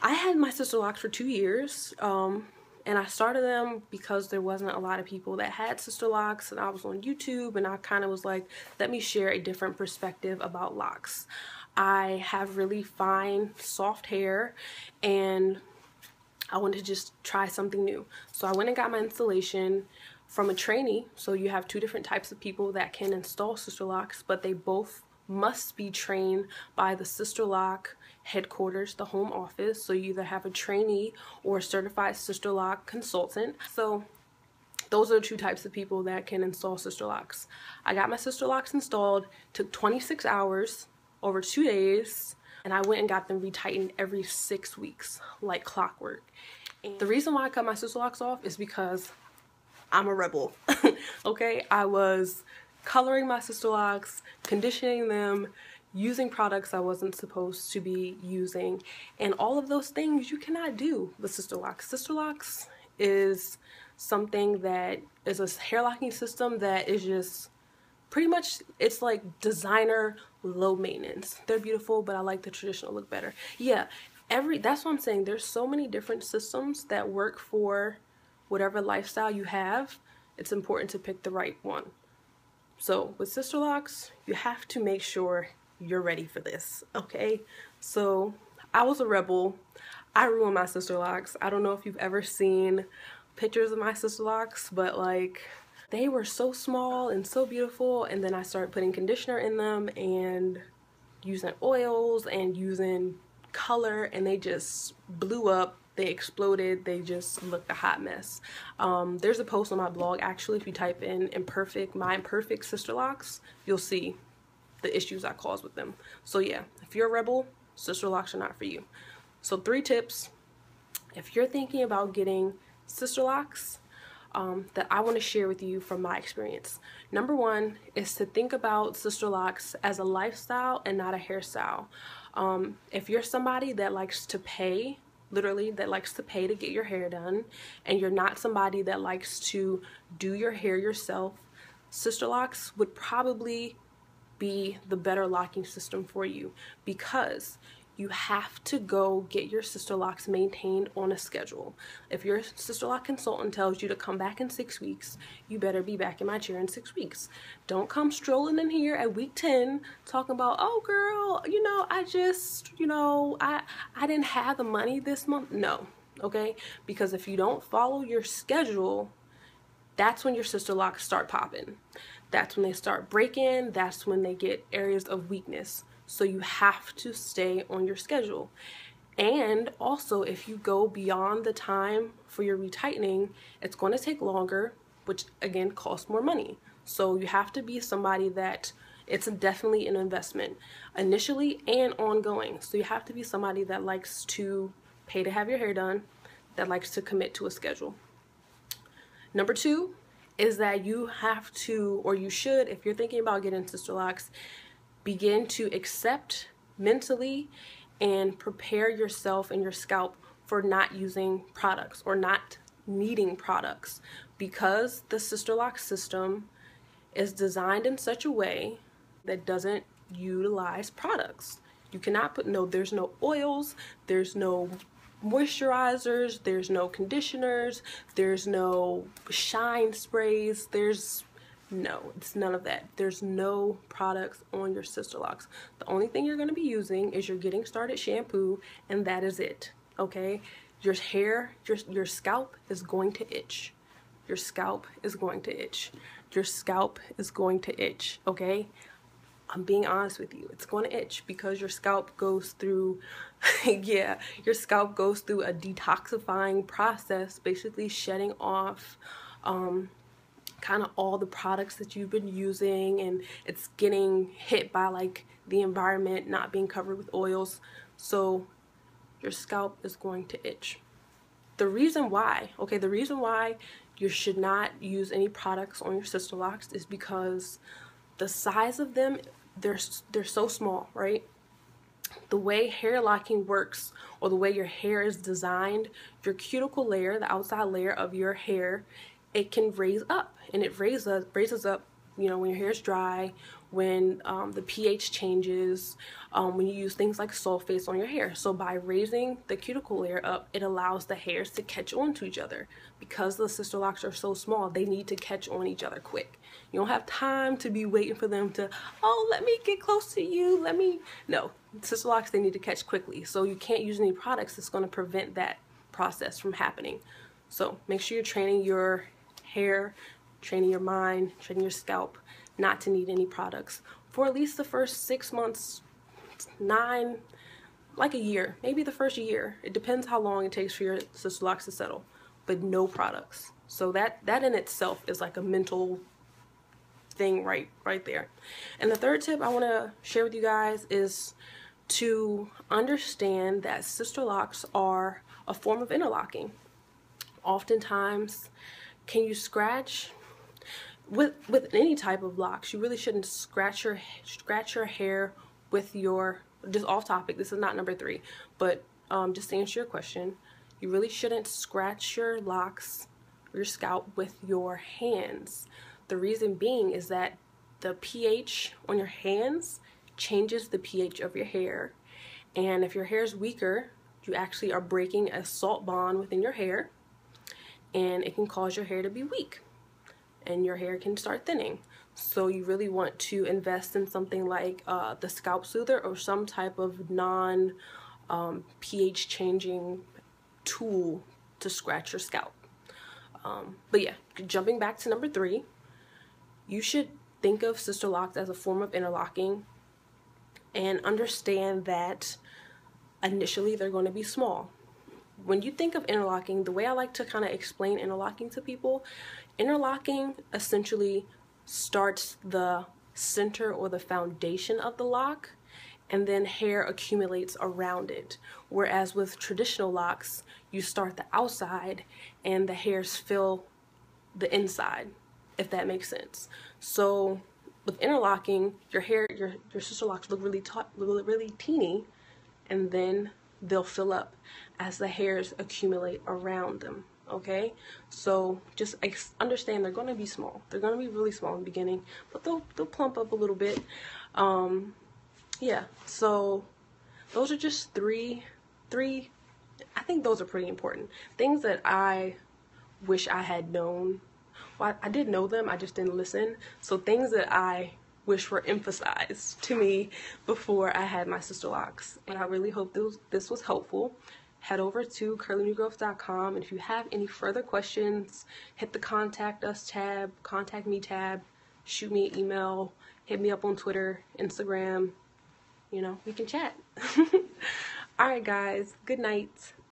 I had my Sisterlocks for 2 years, and I started them because there wasn't a lot of people that had Sisterlocks, and I was on YouTube, and I kind of was like, let me share a different perspective about locks. I have really fine, soft hair, and I wanted to just try something new. So I went and got my installation from a trainee. So you have two different types of people that can install Sisterlocks, but they both must be trained by the Sisterlock headquarters, the home office. So you either have a trainee or a certified Sisterlock consultant. So those are the two types of people that can install Sisterlocks. I got my Sisterlocks installed, took 26 hours over 2 days, and I went and got them retightened every 6 weeks, like clockwork. And the reason why I cut my Sisterlocks off is because I'm a rebel. Okay, I was coloring my Sisterlocks, conditioning them, using products I wasn't supposed to be using, and all of those things you cannot do with Sisterlocks. Sisterlocks is something that is a hair locking system that is just pretty much, it's like designer, low maintenance. They're beautiful, but I like the traditional look better. Yeah, that's what I'm saying. There's so many different systems that work for whatever lifestyle you have. It's important to pick the right one. So with Sisterlocks, you have to make sure you're ready for this, okay? So I was a rebel. I ruined my Sisterlocks. I don't know if you've ever seen pictures of my Sisterlocks, but like, they were so small and so beautiful, and then I started putting conditioner in them and using oils and using color, and they just blew up. They exploded. They just looked a hot mess. There's a post on my blog, actually. If you type in my imperfect Sisterlocks, you'll see the issues I caused with them. So yeah, if you're a rebel, Sisterlocks are not for you. So 3 tips if you're thinking about getting Sisterlocks that I want to share with you from my experience. Number 1 is to think about Sisterlocks as a lifestyle and not a hairstyle. If you're somebody that likes to pay, literally that likes to pay to get your hair done, and you're not somebody that likes to do your hair yourself, Sisterlocks would probably be the better locking system for you, because you have to go get your Sisterlocks maintained on a schedule. If your Sisterlock consultant tells you to come back in 6 weeks, you better be back in my chair in 6 weeks. Don't come strolling in here at week 10 talking about, oh girl, you know, I didn't have the money this month. No, okay? Because if you don't follow your schedule, that's when your Sisterlocks start popping. That's when they start breaking. That's when they get areas of weakness. So you have to stay on your schedule. And also, if you go beyond the time for your retightening, it's going to take longer, which again costs more money. So you have to be somebody that it's definitely an investment initially and ongoing. So you have to be somebody that likes to pay to have your hair done, that likes to commit to a schedule. Number 2 is that you have to, or you should, if you're thinking about getting Sisterlocks, begin to accept mentally and prepare yourself and your scalp for not using products or not needing products, because the Sisterlock system is designed in such a way that doesn't utilize products. You cannot put, there's no oils, there's no moisturizers, there's no conditioners, there's no shine sprays, it's none of that. There's no products on your Sisterlocks. The only thing you're going to be using is your getting started shampoo, and that is it, okay? Your hair, your scalp is going to itch. Your scalp is going to itch. Your scalp is going to itch, okay? I'm being honest with you. It's going to itch because your scalp goes through, yeah, your scalp goes through a detoxifying process, basically shedding off kind of all the products that you've been using, and it's getting hit by like the environment, not being covered with oils. So your scalp is going to itch. The reason why you should not use any products on your Sisterlocks is because the size of them, they're so small, right? The way hair locking works, or the way your hair is designed, your cuticle layer, the outside layer of your hair, it can raise up, and it raises up you know, when your hair is dry, when the pH changes, when you use things like sulfates on your hair. So by raising the cuticle layer up, it allows the hairs to catch on to each other. Because the sister locks are so small, they need to catch on each other quick. You don't have time to be waiting for them to, oh, let me get close to you, no, sister locks, they need to catch quickly. So you can't use any products that's going to prevent that process from happening. So make sure you're training your hair, training your mind, training your scalp not to need any products for at least the first 6 months, 9, like a year, maybe the first year. It depends how long it takes for your sister locks to settle, but no products. So that in itself is like a mental thing right there. And the third tip I want to share with you guys is to understand that sister locks are a form of interlocking. Oftentimes, can you scratch with any type of locks? You really shouldn't scratch your hair with your, just off topic, this is not number 3, but just to answer your question, you really shouldn't scratch your locks or your scalp with your hands. The reason being is that the pH on your hands changes the pH of your hair, and if your hair is weaker, you actually are breaking a salt bond within your hair, and it can cause your hair to be weak and your hair can start thinning. So you really want to invest in something like the scalp soother or some type of non pH changing tool to scratch your scalp. But yeah, jumping back to number 3, you should think of sister locks as a form of interlocking and understand that initially they're going to be small. When you think of interlocking, the way I like to kind of explain interlocking to people, interlocking essentially starts the center or the foundation of the lock, and then hair accumulates around it. Whereas with traditional locks, you start the outside and the hairs fill the inside, if that makes sense. So with interlocking, your sister locks look really teeny, and then they'll fill up as the hairs accumulate around them. Okay, so just understand they're going to be small. They're going to be really small in the beginning, but they'll plump up a little bit. Yeah, so those are just three, I think those are pretty important things that I wish I had known. Well, I did know them, I just didn't listen. So things that I wish were emphasized to me before I had my sister locks. And I really hope this was helpful. Head over to curlynewgrowth.com, and if you have any further questions, hit the contact us tab, contact me tab, shoot me an email, hit me up on Twitter, Instagram, you know, we can chat. Alright guys, good night.